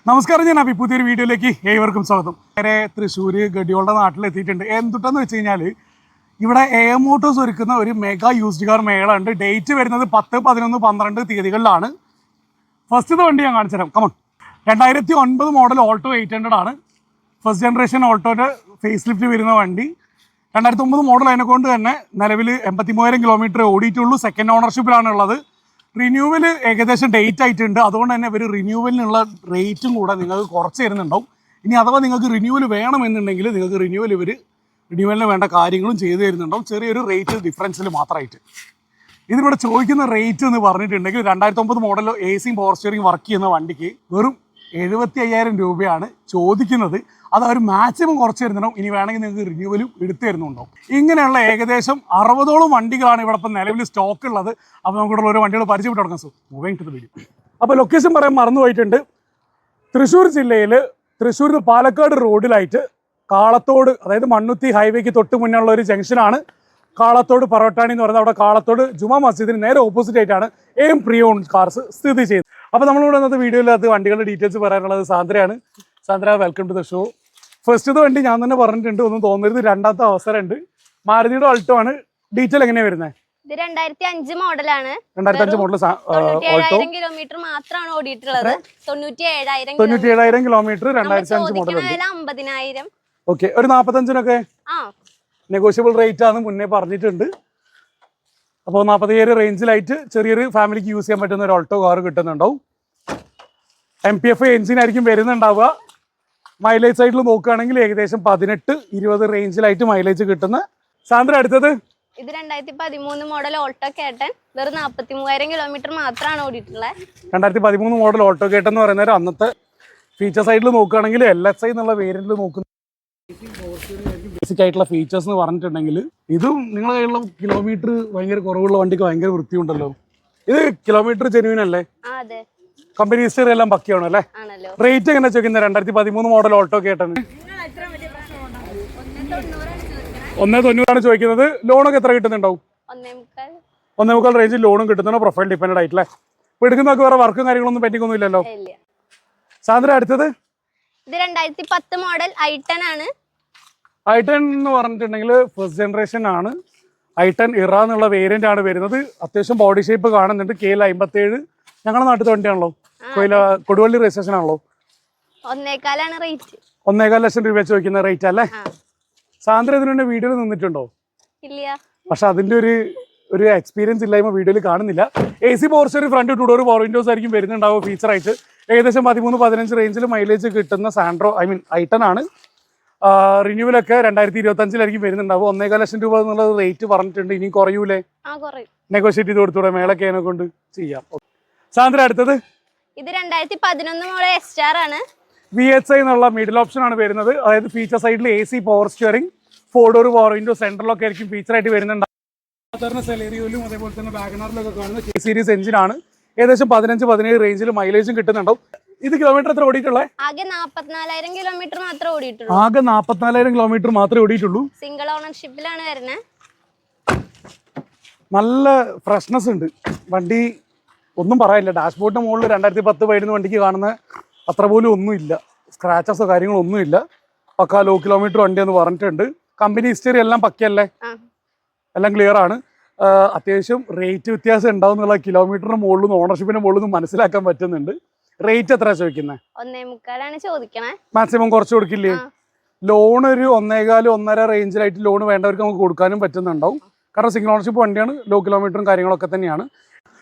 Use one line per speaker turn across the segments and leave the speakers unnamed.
നമസ്കാരം, ഞാൻ അഭി. പുതിയൊരു വീഡിയോയിലേക്ക് ഏവർക്കും സ്വാഗതം. നേരെ തൃശ്ശൂർ ഗഡിയോളുടെ നാട്ടിലെത്തിയിട്ടുണ്ട്. എന്തുട്ടെന്ന് വെച്ച് കഴിഞ്ഞാൽ ഇവിടെ AM മോട്ടോഴ്സ് ഒരുക്കുന്ന ഒരു മെഗാ യൂസ്ഡ് കാർ മേള ഉണ്ട്. ഡേറ്റ് വരുന്നത് 10, 11, 12 തീയതികളിലാണ്. ഫസ്റ്റത്തെ വണ്ടി ഞാൻ കാണിച്ചു തരാം. കമൺ. 2009 മോഡൽ ഓൾട്ടോ 800 ആണ്. ഫസ്റ്റ് ജനറേഷൻ ഓൾട്ടോയുടെ ഫേസ് ലിഫ്റ്റ് വരുന്ന വണ്ടി. 2009 മോഡൽ അതിനെക്കൊണ്ട് തന്നെ നിലവിൽ 83,000 കിലോമീറ്റർ ഓടിയിട്ടുള്ളൂ. സെക്കൻഡ് ഓണർഷിപ്പിലാണ് ഉള്ളത്. റിന്യൂവൽ ഏകദേശം ഡേറ്റ് ആയിട്ടുണ്ട്. അതുകൊണ്ട് തന്നെ ഇവർ റിന്യൂവലിനുള്ള റേറ്റും കൂടെ നിങ്ങൾക്ക് കുറച്ച് തരുന്നുണ്ടാവും. ഇനി അഥവാ നിങ്ങൾക്ക് റിന്യൂവൽ വേണമെന്നുണ്ടെങ്കിൽ നിങ്ങൾക്ക് റിന്യൂവലിന് വേണ്ട കാര്യങ്ങളും ചെയ്തു തരുന്നുണ്ടാവും, ചെറിയൊരു റേറ്റ് ഡിഫറൻസിൽ മാത്രമായിട്ട്. ഇതിവിടെ ചോദിക്കുന്ന റേറ്റ് എന്ന് പറഞ്ഞിട്ടുണ്ടെങ്കിൽ 2009 model AC power steering work ചെയ്യുന്ന വണ്ടിക്ക് വെറും 75,000 രൂപയാണ് ചോദിക്കുന്നത്. അത് അവർ മാക്സിമം കുറച്ച് തരുന്നുണ്ടാവും. ഇനി വേണമെങ്കിൽ നിങ്ങൾക്ക് റിന്യൂവലും എടുത്തു തരുന്നുണ്ടാവും. ഇങ്ങനെയുള്ള ഏകദേശം 60ഓളം വണ്ടികളാണ് ഇവിടെ ഇപ്പം നിലവിൽ സ്റ്റോക്ക് ഉള്ളത്. അപ്പോൾ നമുക്കിവിടെ ഓരോ വണ്ടികൾ പരിചയപ്പെട്ട് തുടങ്ങാം. So moving to the video. അപ്പോൾ ലൊക്കേഷൻ പറയാൻ മറന്നു പോയിട്ടുണ്ട്. തൃശ്ശൂർ ജില്ലയിൽ തൃശ്ശൂർ നിന്ന് പാലക്കാട് റോഡിലായിട്ട് കാളത്തോട്, അതായത് മണ്ണുത്തി ഹൈവേക്ക് തൊട്ട് മുന്നുള്ള ഒരു ജംഗ്ഷനാണ് കാളത്തോട് പറവട്ടാണി എന്ന് പറയുന്നത്. അവിടെ കാളത്തോട് ജുമാ മസ്ജിദിന് നേരെ ഓപ്പോസിറ്റ് ആയിട്ടാണ് AM പ്രിയോൺ കാർസ് സ്ഥിതി ചെയ്യുന്നത്. അപ്പോൾ നമ്മളിവിടെ ഇന്നത്തെ വീഡിയോയിലകത്ത് വണ്ടികളുടെ ഡീറ്റെയിൽസ് പറയാനുള്ളത് സാന്ദ്രയാണ്. Sandra, welcome to the show. ഫസ്റ്റത്തെ വണ്ടി ഞാൻ തന്നെ പറഞ്ഞിട്ടുണ്ട്, ഒന്നും തോന്നരുത്. രണ്ടാമത്തെ അവസരമുണ്ട്. മാരുതിയുടെ അൾട്ടോ ആണ്. ഡീറ്റെയിൽ എങ്ങനെയാണ് വരുന്നത്?
ഇത് 2005 മോഡലാണ്.
2005 മോഡൽ ഓൾട്ടോ.
കിലോമീറ്റർ മാത്രമാണ് ഓടിയിട്ടുള്ളത്.
97,000 കിലോമീറ്റർ 2005 മോഡൽ.
50,000.
ഓക്കെ, ഒരു 45-നൊക്കെ നെഗോഷ്യബിൾ റേറ്റ് ആണ് മുന്നേ പറഞ്ഞിട്ടുണ്ട്. അപ്പോൾ 47 റേഞ്ചിലായിട്ട് ചെറിയൊരു ഫാമിലിക്ക് യൂസ് ചെയ്യാൻ പറ്റുന്ന ഒരു ഓൾട്ടോ കാർ കിട്ടുന്നുണ്ടാവും. MPF എഞ്ചിനായിരിക്കും വരുന്നുണ്ടാവുക. മൈലേജ് സൈഡിൽ നോക്കുകയാണെങ്കിൽ ഏകദേശം 18-20 റേഞ്ചിലായിട്ട് മൈലേജ് കിട്ടുന്ന. സാന്ദ്ര, അടുത്തത്
ഇത് 2013 മോഡൽ ഓൾട്ടോ കേട്ടൻ. വെറും 43,000 കിലോമീറ്റർ മാത്രമാണ് ഓടിയിട്ടുള്ളത്.
2013 മോഡൽ ഓൾട്ടോ കേട്ടൻ എന്ന് പറയുന്നത് അന്നത്തെ ഫീച്ചർ സൈഡിൽ നോക്കുകയാണെങ്കിൽ LSI എന്നുള്ള വേരിയന്റിൽ നോക്കുന്ന ബേസിക് ആയിട്ടുള്ള ഫീച്ചേഴ്സ് എന്ന് പറഞ്ഞിട്ടുണ്ടെങ്കിൽ ഇതും നിങ്ങളുടെ കയ്യിലുള്ള കിലോമീറ്റർ ഭയങ്കര കുറവുള്ള വണ്ടിക്ക് ഭയങ്കര വൃത്തിയുണ്ടല്ലോ. ഇത് കിലോമീറ്റർ ജെന്യൂൻ അല്ലേ? കമ്പനി ഹിസ്റ്ററി എല്ലാം പക്കയാണ് അല്ലേ? റേറ്റ് എങ്ങനെ ചോദിക്കുന്നത്? 2013 മോഡൽ ഓൾട്ടോ കേട്ടൻ 190 ചോദിക്കുന്നത്. ലോണൊക്കെ എത്ര കിട്ടുന്നുണ്ടാവും? 1.25 റേഞ്ചിൽ ലോണും കിട്ടുന്നുണ്ടോ? പ്രൊഫൈൽ ഡിപ്പെൻഡ് ആയിട്ടല്ലേ? ഇപ്പൊ എടുക്കുന്നതൊക്കെ വേറെ വർക്കും കാര്യങ്ങളൊന്നും പെൻഡിംഗ് ഒന്നും ഇല്ലല്ലോ. സാന്ദ്ര, അടുത്തത്
ഇത് 2010 മോഡൽ i10 ആണ്.
i10 എന്ന് പറഞ്ഞിട്ടുണ്ടെങ്കിൽ ഫസ്റ്റ് ജനറേഷൻ ആണ്. i10 ഇറ എന്നുള്ള വേരിയന്റ് ആണ് വരുന്നത്. അത്യാവശ്യം ബോഡി ഷേപ്പ് കാണുന്നുണ്ട്. KL 57 ഞങ്ങളുടെ നാട്ടിലത്തെ വണ്ടിയാണല്ലോ. കൊടുവള്ളി രജിസ്ട്രേഷൻ ആണല്ലോ.
1.25 റേറ്റ്.
1.25 ലക്ഷം രൂപ ചോദിക്കുന്ന റേറ്റ് അല്ലേ? സാന്ദ്ര ഇതിനുണ്ട് വീഡിയോയിൽ നിന്നിട്ടുണ്ടോ?
ഇല്ല.
പക്ഷെ അതിന്റെ ഒരു എക്സ്പീരിയൻസ് ഇല്ലായ്മ വീഡിയോയിൽ കാണുന്നില്ല. AC power steering front 2 door power windows ആയിരിക്കും വരുന്നുണ്ടാവുക ഫീച്ചർ ആയിട്ട്. ഏകദേശം 13-15 റേഞ്ചിൽ മൈലേജ് കിട്ടുന്ന സാൻഡ്രോ i10 ആണ്. റിന്യൂവലൊക്കെ 2025 വരുന്നുണ്ടാവും. 1.25 ലക്ഷം രൂപ എന്നുള്ള റേറ്റ് പറഞ്ഞിട്ടുണ്ട്. ഇനി കുറയൂലേ? നെഗോഷിയേറ്റ് ചെയ്ത് കൊടുത്തൂടെ? മേളക്കേനെ കൊണ്ട് ചെയ്യാം. സാന്ദ്ര, അടുത്തത്
ഇത് 2011 മോഡൽ SR ആണ്.
VHI എന്നുള്ള മിഡിൽ ഓപ്ഷൻ ആണ് വരുന്നത്. അതായത് ഫീച്ചർ സൈഡിൽ AC power steering 4 door power window സെൻട്രലൊക്കെ ആയിരിക്കും ഫീച്ചർ ആയിട്ട് വരുന്നുണ്ടാവും. സാധാരണ സെലേറിയോയിലും അതേപോലെ തന്നെ വാഗണറിലൊക്കെ കാണുന്ന K സീരീസ് എഞ്ചിനാണ്. ഏകദേശം 15-17 റേഞ്ചിൽ മൈലേജും കിട്ടുന്നുണ്ടാവും. ഇത് കിലോമീറ്റർ എത്ര ഓടിയിട്ടുള്ളത്?
ആകെ 44,000 കിലോമീറ്റർ മാത്രമേ ഓടിയിട്ടുള്ളൂ.
ആകെ 44,000 കിലോമീറ്റർ മാത്രമേ ഓടിയിട്ടുള്ളൂ.
സിംഗിൾ ഓണർഷിപ്പിലാണ് വരുന്നത്.
നല്ല ഫ്രഷ്നെസ് ഉണ്ട് വണ്ടി, ഒന്നും പറയാനില്ല. ഡാഷ്ബോർഡിന്റെ മുകളിൽ 2010 വരുന്ന വണ്ടിക്ക് കാണുന്ന അത്ര പോലും ഒന്നുമില്ല. സ്ക്രാച്ചസോ കാര്യങ്ങളോ ഒന്നുമില്ല. പക്കാ ലോ കിലോമീറ്റർ വണ്ടിയെന്ന് പറഞ്ഞിട്ടുണ്ട്. കമ്പനി ഹിസ്റ്ററി എല്ലാം പക്കയല്ലേ? എല്ലാം ക്ലിയർ ആണ്. അത്യാവശ്യം റേറ്റ് വ്യത്യാസം ഉണ്ടാവും എന്നുള്ള കിലോമീറ്ററിന് മുകളിൽ നിന്ന് ഓണർഷിപ്പിന്റെ മുകളിൽ നിന്ന് മനസ്സിലാക്കാൻ പറ്റുന്നുണ്ട്. റേറ്റ് എത്ര ചോദിക്കുന്നത്?
1.25 ചോദിക്കണേ.
മാക്സിമം കുറച്ച് കൊടുക്കില്ലേ? ലോൺ ഒരു 1.25-1.5 റേഞ്ചിലായിട്ട് ലോൺ വേണ്ടവർക്ക് നമുക്ക് കൊടുക്കാനും പറ്റുന്നുണ്ടാവും. കാരണം സിംഗിൾ ഓണർഷിപ്പ് വണ്ടിയാണ്. ലോ കിലോമീറ്ററും കാര്യങ്ങളൊക്കെ തന്നെയാണ്.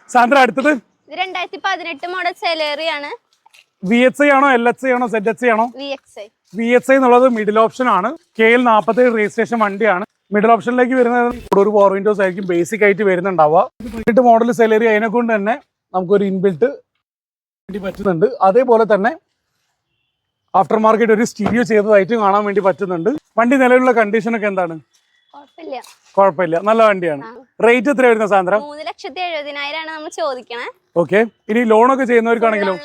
സാന്ദ്ര, അടുത്തത്
ഇത് 2018 മോഡൽ സെലേറി ആണ്.
VHI ആണോ LHI ആണോ ZHI ആണോ? VHI എന്നുള്ളത് മിഡിൽ ഓപ്ഷൻ ആണ്. KL 47 രജിസ്ട്രേഷൻ വണ്ടിയാണ്. മിഡിൽ ഓപ്ഷനിലേക്ക് വരുന്നത് ഒരു പവർ വിൻഡോസ് ആയിരിക്കും ബേസിക് ആയിട്ട് വരുന്നുണ്ടാവുക. മോഡൽ സെലേറി അതിനെ കൊണ്ട് തന്നെ നമുക്കൊരു ഇൻബിൽട്ട് പറ്റുന്നുണ്ട്. അതേപോലെ തന്നെ ആഫ്റ്റർ മാർക്കറ്റ് ഒരു സ്റ്റീരിയോ ചെയ്തതായിട്ട് കാണാൻ വേണ്ടി പറ്റുന്നുണ്ട്. വണ്ടി നിലവിലുള്ള കണ്ടീഷനൊക്കെ എന്താണ്? കുഴപ്പമില്ല, നല്ല വണ്ടിയാണ്. റേറ്റ് എത്ര വരുന്നത് സാന്ദ്ര?
3,70,000 നമ്മൾ ചോദിക്കണേ.
ഓക്കെ. ഇനി ലോണൊക്കെ ചെയ്യുന്നവർക്കാണെങ്കിലും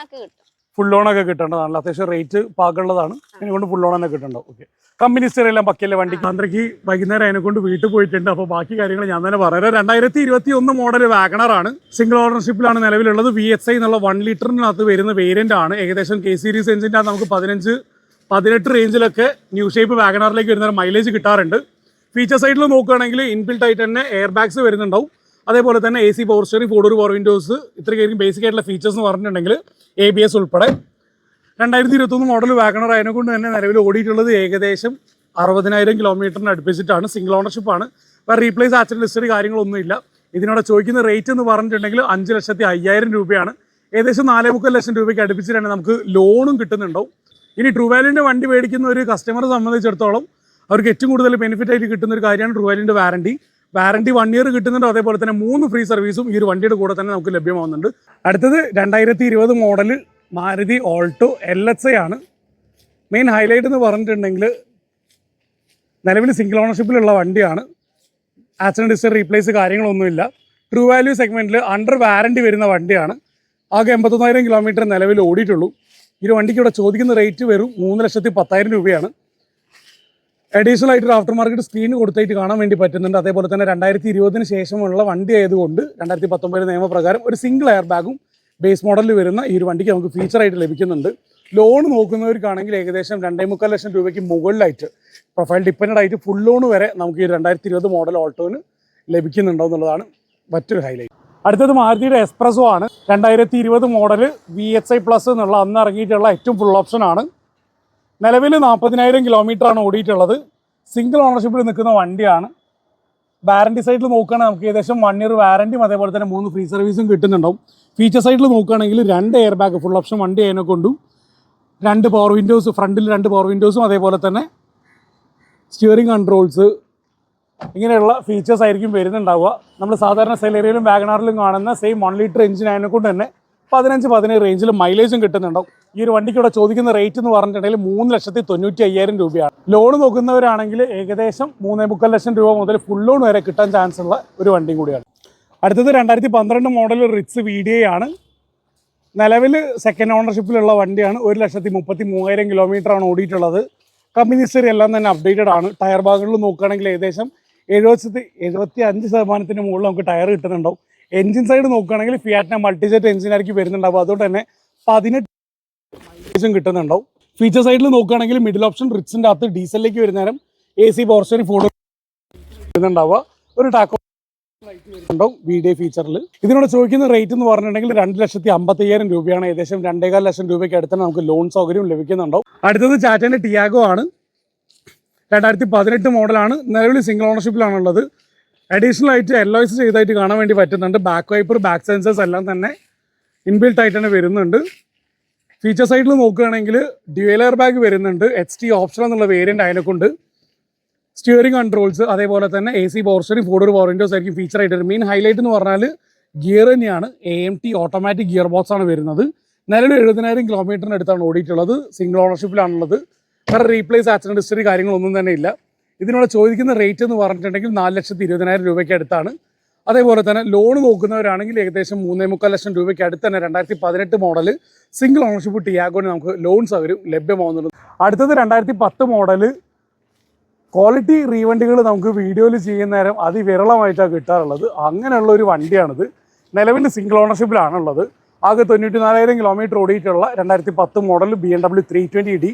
ഫുൾ ലോണൊക്കെ കിട്ടേണ്ടതാണ്. അത്യാവശ്യം റേറ്റ് പാകുള്ളതാണ്, അതിനെക്കൊണ്ട് ഫുൾ ലോൺ തന്നെ കിട്ടണ്ടാവും. ഓക്കെ, കമ്പനി ഹിസ്റ്ററിയെല്ലാം പക്കല്ലേ വണ്ടിക്ക്. ആന്ധ്രയ്ക്ക് വൈകുന്നേരം അതിനെക്കൊണ്ട് വീട്ടിൽ പോയിട്ടുണ്ട്. അപ്പോൾ ബാക്കി കാര്യങ്ങൾ ഞാൻ തന്നെ പറയാം. 2021 മോഡൽ വാഗണറാണ്, സിംഗിൾ ഓണർഷിപ്പിലാണ് നിലവിലുള്ളത്. VXI എന്നുള്ള 1 ലിറ്ററിനകത്ത് വരുന്ന വേരിയന്റ് ആണ്. ഏകദേശം K സീരീസ് എഞ്ചിൻ്റെ നമുക്ക് 15-18 റേഞ്ചിലൊക്കെ ന്യൂ ഷേപ്പ് വാഗണറിലേക്ക് വരുന്ന മൈലേജ് കിട്ടാറുണ്ട്. ഫീച്ചർ സൈഡിൽ നോക്കുകയാണെങ്കിൽ ഇൻബിൽട്ട് ആയിട്ട് തന്നെ എയർ ബാഗ്സ് വരുന്നുണ്ടാവും. അതേപോലെ തന്നെ AC power steering, 4 door power Windows, ഇത്രയും ബേസിക് ആയിട്ടുള്ള ഫീച്ചേഴ്സ് എന്ന് പറഞ്ഞിട്ടുണ്ടെങ്കിൽ ABS ഉൾപ്പെടെ. 2021 മോഡൽ വാഗണർ അതിനെക്കൊണ്ട് തന്നെ നിലവിൽ ഓടിയിട്ടുള്ളത് ഏകദേശം 60,000 കിലോമീറ്ററിന് അടുപ്പിച്ചിട്ടാണ്. സിംഗിൾ ഓണർഷിപ്പാണ്. വേറെ റീപ്ലേസ് ആക്സിഡന്റ് ഹിസ്റ്ററി കാര്യങ്ങളൊന്നും ഇല്ല. ഇതിനോട് ചോദിക്കുന്ന റേറ്റ് എന്ന് പറഞ്ഞിട്ടുണ്ടെങ്കിൽ 5,05,000 രൂപയാണ്. ഏകദേശം 4.25 ലക്ഷം രൂപയ്ക്ക് അടുപ്പിച്ച് തന്നെ നമുക്ക് ലോണും കിട്ടുന്നുണ്ടാവും. ഇനി ട്രൂ വാല്യൂൻ്റെ വണ്ടി മേടിക്കുന്ന ഒരു കസ്റ്റമറെ സംബന്ധിച്ചിടത്തോളം അവർക്ക് ഏറ്റവും കൂടുതൽ ബെനിഫിറ്റ് ആയിട്ട് കിട്ടുന്ന ഒരു കാര്യമാണ് ട്രൂ വാല്യൂൻ്റെ വാറണ്ടി. 1 ഇയർ കിട്ടുന്നുണ്ട്. അതേപോലെ തന്നെ 3 ഫ്രീ സർവീസും ഈ ഒരു വണ്ടിയുടെ കൂടെ തന്നെ നമുക്ക് ലഭ്യമാവുന്നുണ്ട്. അടുത്തത് 2020 മോഡൽ മാരുതി ഓൾട്ടോ LXI ആണ്. മെയിൻ ഹൈലൈറ്റ് എന്ന് പറഞ്ഞിട്ടുണ്ടെങ്കിൽ നിലവിൽ സിംഗിൾ ഓണർഷിപ്പിലുള്ള വണ്ടിയാണ്. ആക്സിഡന്റ് ഹിസ്റ്ററി, റീപ്ലേസ് കാര്യങ്ങളൊന്നുമില്ല. ട്രൂ വാല്യൂ സെഗ്മെൻറ്റിൽ അണ്ടർ വാറണ്ടി വരുന്ന വണ്ടിയാണ്. ആകെ 81,000 കിലോമീറ്റർ നിലവിൽ ഓടിയിട്ടുള്ളൂ. ഈ ഒരു വണ്ടിക്ക് ഇവിടെ ചോദിക്കുന്ന റേറ്റ് വെറും 3,10,000 രൂപയാണ്. അഡീഷണൽ ആയിട്ട് ഒരു ആഫ്റ്റർ മാർക്കറ്റ് സ്ക്രീൻ കൊടുത്തായിട്ട് കാണാൻ വേണ്ടി പറ്റുന്നുണ്ട്. അതേപോലെ തന്നെ 2020 ശേഷമുള്ള വണ്ടി ആയതുകൊണ്ട് 2019 നിയമപ്രകാരം ഒരു സിംഗിൾ എയർ ബാഗും ബേസ് മോഡലിൽ വരുന്ന ഈ ഒരു വണ്ടിക്ക് നമുക്ക് ഫീച്ചറായിട്ട് ലഭിക്കുന്നുണ്ട്. ലോൺ നോക്കുന്നവർക്കാണെങ്കിൽ ഏകദേശം 2.25 ലക്ഷം രൂപയ്ക്ക് മുകളിലായിട്ട് പ്രൊഫൈൽ ഡിപ്പെൻഡ് ആയിട്ട് ഫുൾ ലോൺ വരെ നമുക്ക് ഈ 2020 മോഡൽ ഓൾട്ടോന് ലഭിക്കുന്നുണ്ടോ എന്നുള്ളതാണ് മറ്റൊരു ഹൈലൈറ്റ്. അടുത്തത് മാരുതിയുടെ എക്സ്പ്രസോ ആണ്. 2020 മോഡൽ VXI പ്ലസ് എന്നുള്ള അന്ന് ഇറങ്ങിയിട്ടുള്ള ഏറ്റവും ഫുൾ ഓപ്ഷൻ ആണ്. നിലവിൽ 40,000 കിലോമീറ്ററാണ് ഓടിയിട്ടുള്ളത്. സിംഗിൾ ഓണർഷിപ്പിൽ നിൽക്കുന്ന വണ്ടിയാണ്. വാറണ്ടി സൈഡിൽ നോക്കുകയാണെങ്കിൽ നമുക്ക് ഏകദേശം 1 ഇയർ വാറണ്ടിയും അതേപോലെ തന്നെ 3 ഫ്രീ സർവീസും കിട്ടുന്നുണ്ടാവും. ഫീച്ചർ സൈഡിൽ നോക്കുകയാണെങ്കിൽ 2 എയർ ബാഗ് ഫുൾ ഓപ്ഷൻ വണ്ടി അതിനെ കൊണ്ടും 2 പവർ വിൻഡോസ്, ഫ്രണ്ടിൽ 2 പവർ വിൻഡോസും അതേപോലെ തന്നെ സ്റ്റിയറിംഗ് കൺട്രോൾസ്, ഇങ്ങനെയുള്ള ഫീച്ചേഴ്സ് ആയിരിക്കും വരുന്നുണ്ടാവുക. നമ്മൾ സാധാരണ സെലേറിയയിലും വാഗണറിലും കാണുന്ന സെയിം 1 ലിറ്റർ എഞ്ചിൻ അതിനെ കൊണ്ട് തന്നെ 15-17 റേഞ്ചിൽ മൈലേജും കിട്ടുന്നുണ്ടാവും. ഈ ഒരു വണ്ടിക്ക് ഇവിടെ ചോദിക്കുന്ന റേറ്റ് എന്ന് പറഞ്ഞിട്ടുണ്ടെങ്കിൽ 3,95,000 രൂപയാണ്. ലോൺ നോക്കുന്നവരാണെങ്കിൽ ഏകദേശം 3.25 ലക്ഷം രൂപ മുതൽ ഫുൾ ലോൺ വരെ കിട്ടാൻ ചാൻസ് ഉള്ള ഒരു വണ്ടിയും കൂടിയാണ്. അടുത്തത് 2012 മോഡൽ റിറ്റ്സ് VDI ആണ്. നിലവിൽ സെക്കൻഡ് ഓണർഷിപ്പിലുള്ള വണ്ടിയാണ്. 1,33,000 കിലോമീറ്ററാണ് ഓടിയിട്ടുള്ളത്. കമ്പനി ഹിസ്റ്ററി എല്ലാം തന്നെ അപ്ഡേറ്റഡ് ആണ്. ടയർ ഭാഗങ്ങളിൽ നോക്കുകയാണെങ്കിൽ ഏകദേശം 75% മുകളിൽ നമുക്ക് ടയർ കിട്ടുന്നുണ്ടാവും. എഞ്ചിൻ സൈഡ് നോക്കുകയാണെങ്കിൽ ഫിയാറ്റിന് മൾട്ടിജെറ്റ് എഞ്ചിനായിരിക്കും വരുന്നുണ്ടാവും. അതുകൊണ്ട് തന്നെ 18 കിട്ടുന്നുണ്ടാവും. ഫീച്ചർ സൈഡിൽ നോക്കുകയാണെങ്കിൽ മിഡിൽ ഓപ്ഷൻ റിറ്റ്സിൻ്റെ അകത്ത് ഡീസലിലേക്ക് വരുന്നേരം AC പവർ സ്റ്റിയറിംഗ് 4 വരുന്നുണ്ടാവുക. ഒരു ടാക്കോ ഉണ്ടാവും VDI ഫീച്ചറിൽ. ഇതിനോട് ചോദിക്കുന്ന റേറ്റ് എന്ന് പറഞ്ഞിട്ടുണ്ടെങ്കിൽ 2,55,000 രൂപയാണ്. ഏകദേശം 2.25 ലക്ഷം രൂപയ്ക്ക് അടുത്ത് നമുക്ക് ലോൺ സൗകര്യം ലഭിക്കുന്നുണ്ടാവും. അടുത്തത് ടാറ്റേൻ്റെ ടിയാഗോ ആണ്. 2018 മോഡലാണ്. നിലവിൽ സിംഗിൾ ഓണർഷിപ്പിലാണുള്ളത്. അഡീഷണൽ ആയിട്ട് LOS ചെയ്തായിട്ട് കാണാൻ വേണ്ടി പറ്റുന്നുണ്ട്. ബാക്ക് വൈപ്പർ, ബാക്ക് സെൻസേഴ്സ് എല്ലാം തന്നെ ഇൻബിൽട്ട് ആയിട്ട് തന്നെ വരുന്നുണ്ട്. ഫീച്ചർ സൈഡിൽ നോക്കുകയാണെങ്കിൽ ഡ്യുവൽ എയർ ബാഗ് വരുന്നുണ്ട്. HT ഓപ്ഷൻ എന്നുള്ള വേരിയൻ്റ് അതിനെക്കൊണ്ട് സ്റ്റിയറിംഗ് കൺട്രോൾസ്, അതേപോലെ തന്നെ AC power steering, 4 door power windows ആയിരിക്കും ഫീച്ചർ ആയിട്ട്. മെയിൻ ഹൈലൈറ്റ് എന്ന് പറഞ്ഞാൽ ഗിയർ തന്നെയാണ്. AMT ഓട്ടോമാറ്റിക് ഗിയർ ബോക്സ് ആണ് വരുന്നത്. നിലവിൽ 70,000 കിലോമീറ്ററിന് അടുത്താണ് ഓടിയിട്ടുള്ളത്. സിംഗിൾ ഓണർഷിപ്പിലാണുള്ളത്. വേറെ റീപ്ലേസ് ആക്സിഡന്റ് ഹിസ്റ്ററി കാര്യങ്ങളൊന്നും തന്നെ ഇല്ല. ഇതിനോട് ചോദിക്കുന്ന റേറ്റ് എന്ന് പറഞ്ഞിട്ടുണ്ടെങ്കിൽ 4,20,000 രൂപയ്ക്ക് അടുത്താണ്. അതേപോലെ തന്നെ ലോൺ നോക്കുന്നവരാണെങ്കിൽ ഏകദേശം 3.25 ലക്ഷം രൂപയ്ക്ക് അടുത്ത് തന്നെ 2018 മോഡൽ സിംഗിൾ ഓണർഷിപ്പ് ടിയാഗോന് നമുക്ക് ലോൺ സൗകര്യം ലഭ്യമാവുന്നുണ്ട്. അടുത്തത് 2010 മോഡൽ ക്വാളിറ്റി റീവണ്ടികൾ നമുക്ക് വീഡിയോയിൽ ചെയ്യുന്ന നേരം അതിവിരളമായിട്ടാണ് കിട്ടാറുള്ളത്. അങ്ങനെയുള്ള ഒരു വണ്ടിയാണിത്. നിലവിൽ സിംഗിൾ ഓണർഷിപ്പിലാണുള്ളത്. ആകെ 94,000 കിലോമീറ്റർ ഓടിയിട്ടുള്ള 2010 model BMW 320D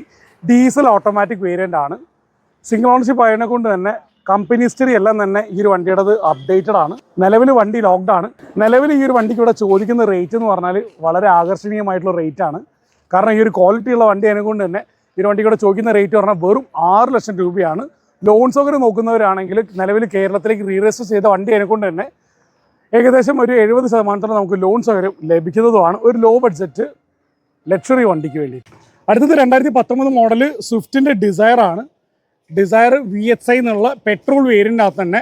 diesel automatic variant ആണ്. സിംഗിൾ ഓണർഷിപ്പ് ആയതിനെ കൊണ്ട് തന്നെ കമ്പനി ഹിസ്റ്ററി എല്ലാം തന്നെ ഈ ഒരു വണ്ടിയുടേത് അപ്ഡേറ്റഡ് ആണ്. നിലവിൽ വണ്ടി ലോക്ക്ഡ് ആണ്. നിലവിൽ ഈ ഒരു വണ്ടിക്ക് ഇവിടെ ചോദിക്കുന്ന റേറ്റ് എന്ന് പറഞ്ഞാൽ വളരെ ആകർഷണീയമായിട്ടുള്ള റേറ്റ് ആണ്. കാരണം ഈ ഒരു ക്വാളിറ്റി ഉള്ള വണ്ടി ആയതുകൊണ്ട് തന്നെ ഈ ഒരു വണ്ടിക്ക് ഇവിടെ ചോദിക്കുന്ന റേറ്റ് പറഞ്ഞാൽ വെറും 6 ലക്ഷം രൂപയാണ്. ലോൺ സൗകര്യം നോക്കുന്നവരാണെങ്കിൽ നിലവിൽ കേരളത്തിലേക്ക് റീരജിസ്റ്റർ ചെയ്ത വണ്ടി ആയതുകൊണ്ട് തന്നെ ഏകദേശം ഒരു 70% നമുക്ക് ലോൺ സൗകര്യം ലഭിക്കുന്നതുമാണ് ഒരു ലോ ബഡ്ജറ്റ് ലക്ഷറി വണ്ടിക്ക് വേണ്ടി. അടുത്തത് 2019 മോഡൽ സ്വിഫ്റ്റിൻ്റെ ഡിസയർ ആണ്. ഡിസയർ VXI എന്നുള്ള പെട്രോൾ വേരിയൻ്റിനകത്ത് തന്നെ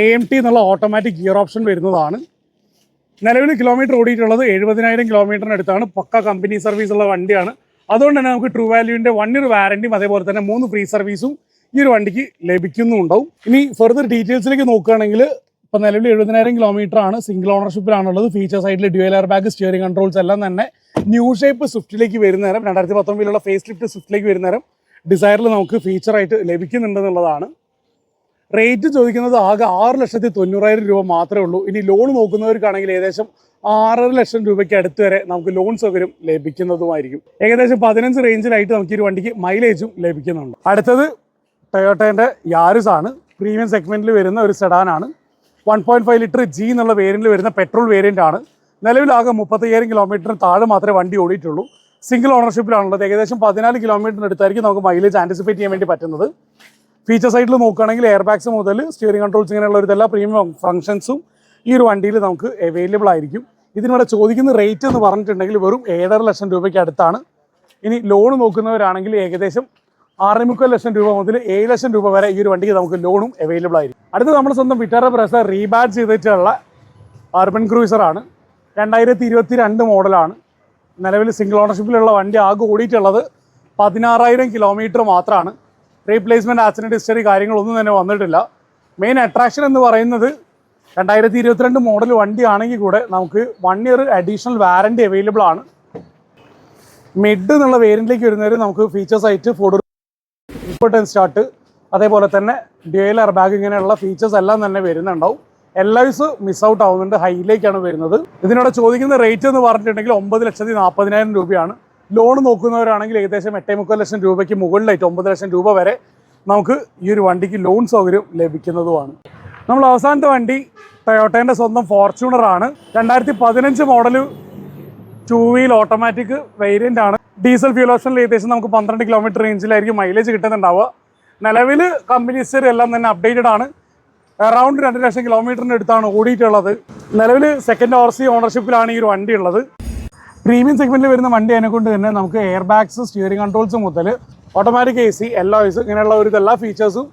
AMT എന്നുള്ള ഓട്ടോമാറ്റിക് ഗിയർ ഓപ്ഷൻ വരുന്നതാണ്. നിലവിൽ കിലോമീറ്റർ ഓടിയിട്ടുള്ളത് 70,000 കിലോമീറ്ററിന് അടുത്താണ്. പക്ക കമ്പനി സർവീസ് ഉള്ള വണ്ടിയാണ്. അതുകൊണ്ട് തന്നെ നമുക്ക് ട്രൂ വാല്യൂവിൻ്റെ 1 ഇയർ വാറണ്ടിയും അതേപോലെ തന്നെ 3 ഫ്രീ സർവീസും ഈ ഒരു വണ്ടിക്ക് ലഭിക്കുന്നുണ്ടാവും. ഇനി ഫർദർ ഡീറ്റെയിൽസിലേക്ക് നോക്കുകയാണെങ്കിൽ ഇപ്പോൾ നിലവിൽ 70,000 കിലോമീറ്റർ ആണ്. സിംഗിൾ ഓണർഷിപ്പിലാണുള്ളത്. ഫീച്ചർ സൈഡിൽ dual air bag, steering controls എല്ലാം തന്നെ ന്യൂ ഷേപ്പ് സ്വിഫ്റ്റിലേക്ക് വരുന്ന നേരം 2019 ഫേസ് ലിഫ്റ്റ് സ്വിഫ്റ്റിലേക്ക് വരുന്ന നേരം ഡിസൈറിൽ നമുക്ക് ഫീച്ചറായിട്ട് ലഭിക്കുന്നുണ്ടെന്നുള്ളതാണ്. റേറ്റ് ചോദിക്കുന്നത് ആകെ 6,90,000 രൂപ മാത്രമേ ഉള്ളൂ. ഇനി ലോൺ നോക്കുന്നവർക്കാണെങ്കിൽ ഏകദേശം 6.5 ലക്ഷം രൂപയ്ക്ക് അടുത്ത് വരെ നമുക്ക് ലോൺ സൗകര്യം ലഭിക്കുന്നതുമായിരിക്കും. ഏകദേശം 15 റേഞ്ചിലായിട്ട് നമുക്ക് ഈ ഒരു വണ്ടിക്ക് മൈലേജും ലഭിക്കുന്നുണ്ട്. അടുത്തത് ടൊയോട്ടേൻ്റെ യാരിസ് ആണ്. പ്രീമിയം സെഗ്മെൻറ്റിൽ വരുന്ന ഒരു സെഡാനാണ്. 1.5 ലിറ്റർ G എന്നുള്ള വേരിയൻറ്റിൽ വരുന്ന പെട്രോൾ വേരിയൻ്റ് ആണ്. നിലവിലാകെ 35,000 കിലോമീറ്ററിന് താഴെ മാത്രമേ വണ്ടി ഓടിയിട്ടുള്ളൂ. സിംഗിൾ ഓണർഷിപ്പിലാണുള്ളത്. ഏകദേശം 14 കിലോമീറ്ററിന് അടുത്തായിരിക്കും നമുക്ക് മൈലേജ് ആൻറ്റിസിപ്പേറ്റ് ചെയ്യാൻ വേണ്ടി പറ്റുന്നത്. ഫീച്ചർ സൈഡിൽ നോക്കുകയാണെങ്കിൽ എയർ ബാഗ്സ് മുതൽ സ്റ്റിയറിംഗ് കൺട്രോൾസ് ഇങ്ങനെയുള്ള ഒരു ഇതെല്ലാം പ്രീമിയം ഫംഗ്ഷൻസും ഈ ഒരു വണ്ടിയിൽ നമുക്ക് അവൈലബിൾ ആയിരിക്കും. ഇതിനിവിടെ ചോദിക്കുന്ന റേറ്റ് എന്ന് പറഞ്ഞിട്ടുണ്ടെങ്കിൽ വെറും 7.5 ലക്ഷം രൂപയ്ക്ക് അടുത്താണ്. ഇനി ലോൺ നോക്കുന്നവരാണെങ്കിൽ ഏകദേശം 6.25 ലക്ഷം രൂപ മുതൽ 7 ലക്ഷം രൂപ വരെ ഈ ഒരു വണ്ടിക്ക് നമുക്ക് ലോണും അവൈലബിൾ ആയിരിക്കും. അടുത്ത് നമ്മൾ സ്വന്തം വിറ്റാറ പ്രസ് റീബാഡ് ചെയ്തിട്ടുള്ള അർബൻ ക്രൂസറാണ്. 2022 മോഡലാണ്. നിലവിൽ സിംഗിൾ ഓണർഷിപ്പിലുള്ള വണ്ടി ആകെ ഓടിയിട്ടുള്ളത് 16,000 കിലോമീറ്റർ മാത്രമാണ്. റീപ്ലേസ്മെൻറ്റ് ആക്സിഡൻറ്റ് ഹിസ്റ്ററി കാര്യങ്ങളൊന്നും തന്നെ വന്നിട്ടില്ല. മെയിൻ അട്രാക്ഷൻ എന്ന് പറയുന്നത് 2022 മോഡൽ വണ്ടിയാണെങ്കിൽ കൂടെ നമുക്ക് 1 ഇയർ അഡീഷണൽ വാറൻറ്റി അവൈലബിൾ ആണ്. മിഡ് എന്നുള്ള വേരിയൻറ്റിലേക്ക് വരുന്നവർ നമുക്ക് ഫീച്ചേഴ്സ് ആയിട്ട് ഫോർഡ് സ്റ്റാർട്ട്, അതേപോലെ തന്നെ ഡ്യുവൽ എയർ ബാഗ് ഇങ്ങനെയുള്ള ഫീച്ചേഴ്സ് എല്ലാം തന്നെ വരുന്നുണ്ടാവും. LIs മിസ് ഔട്ട് ആവുന്നുണ്ട്, ഹൈയിലേക്കാണ് വരുന്നത്. ഇതിനോട് ചോദിക്കുന്ന റേറ്റ് എന്ന് പറഞ്ഞിട്ടുണ്ടെങ്കിൽ 9,40,000 രൂപയാണ്. ലോൺ നോക്കുന്നവരാണെങ്കിൽ ഏകദേശം 8.25 ലക്ഷം രൂപയ്ക്ക് മുകളിലായിട്ട് 9 ലക്ഷം രൂപ വരെ നമുക്ക് ഈ ഒരു വണ്ടിക്ക് ലോൺ സൗകര്യം ലഭിക്കുന്നതുമാണ്. നമ്മൾ അവസാനത്തെ വണ്ടി ടൊയോട്ടേൻ്റെ സ്വന്തം ഫോർച്യൂണറാണ്. 2015 മോഡൽ 2 വീൽ ഓട്ടോമാറ്റിക് വേരിയൻ്റ് ആണ്. ഡീസൽ ഫ്യൂൽ ഓപ്ഷനിൽ ഏകദേശം നമുക്ക് 12 കിലോമീറ്റർ റേഞ്ചിലായിരിക്കും മൈലേജ് കിട്ടുന്നുണ്ടാവുക. നിലവിൽ കമ്പനി ഹിസ്റ്ററി എല്ലാം തന്നെ അപ്ഡേറ്റഡ് ആണ്. അറൗണ്ട് 2 ലക്ഷം കിലോമീറ്ററിൻ്റെ അടുത്താണ് ഓടിയിട്ടുള്ളത്. നിലവിൽ സെക്കൻഡ് ഓണർഷിപ്പിലാണ് ഈ ഒരു വണ്ടി ഉള്ളത്. പ്രീമിയം സെഗ്മെൻറ്റിൽ വരുന്ന വണ്ടി അതിനെക്കൊണ്ട് തന്നെ നമുക്ക് എയർ ബാഗ്സ്, സ്റ്റിയറിംഗ് കൺട്രോൾസ് മുതൽ ഓട്ടോമാറ്റിക് AC, LIs ഇങ്ങനെയുള്ള ഒരു എല്ലാ ഫീച്ചേഴ്സും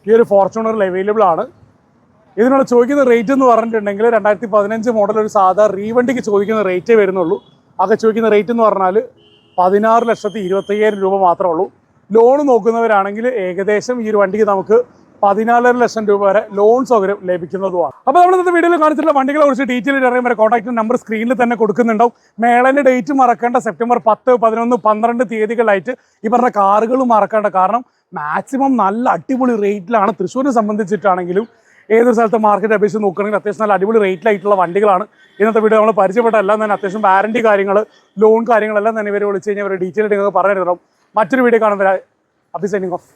ഈ ഒരു ഫോർച്യൂണറിൽ അവൈലബിൾ ആണ്. ഇതിനുള്ള ചോദിക്കുന്ന റേറ്റ് എന്ന് പറഞ്ഞിട്ടുണ്ടെങ്കിൽ 2015 മോഡൽ ഒരു സാധാ റീവണ്ടിക്ക് ചോദിക്കുന്ന റേറ്റേ വരുന്നുള്ളൂ. ആകെ ചോദിക്കുന്ന റേറ്റ് എന്ന് പറഞ്ഞാൽ 16,25,000 രൂപ മാത്രമേ ഉള്ളൂ. ലോൺ നോക്കുന്നവരാണെങ്കിൽ ഏകദേശം ഈ ഒരു വണ്ടിക്ക് നമുക്ക് 14.5 ലക്ഷം രൂപ വരെ ലോൺ സൗകര്യം ലഭിക്കുന്നതുമാണ്. അപ്പോൾ നമ്മൾ ഇന്നത്തെ വീഡിയോയിൽ കാണിച്ചിട്ടുള്ള വണ്ടികളെ കുറിച്ച് ഡീറ്റെയിൽ അറിയാൻ വരെ കോൺടാക്ട് നമ്പർ സ്ക്രീനിൽ തന്നെ കൊടുക്കുന്നുണ്ടാവും. മേളൻ്റെ ഡേറ്റ് മറക്കേണ്ട സെപ്റ്റംബർ 10, 11, 12 തീയതികളായിട്ട് ഈ പറഞ്ഞ കാറുകൾ മറക്കേണ്ട. കാരണം മാക്സിമം നല്ല അടിപൊളി റേറ്റിലാണ്. തൃശ്ശൂരിനെ സംബന്ധിച്ചിട്ടാണെങ്കിലും ഏതൊരു സ്ഥലത്തെ മാർക്കറ്റ് അപേക്ഷിച്ച് നോക്കുകയാണെങ്കിൽ അത്യാവശ്യം നല്ല അടിപൊളി റേറ്റിലായിട്ടുള്ള വണ്ടികളാണ് ഇന്നത്തെ വീഡിയോ നമ്മൾ പരിചയപ്പെട്ട എല്ലാം തന്നെ. അത്യാവശ്യം വാറണ്ടി കാര്യങ്ങൾ, ലോൺ കാര്യങ്ങളെല്ലാം തന്നെ ഇവരെ വിളിച്ച് കഴിഞ്ഞാൽ അവർ ഡീറ്റെയിൽ നിങ്ങൾക്ക് പറഞ്ഞു തരണം. മറ്റൊരു വീഡിയോ കാണുമ്പോൾ അഭി സൈനിങ് ഓഫ്.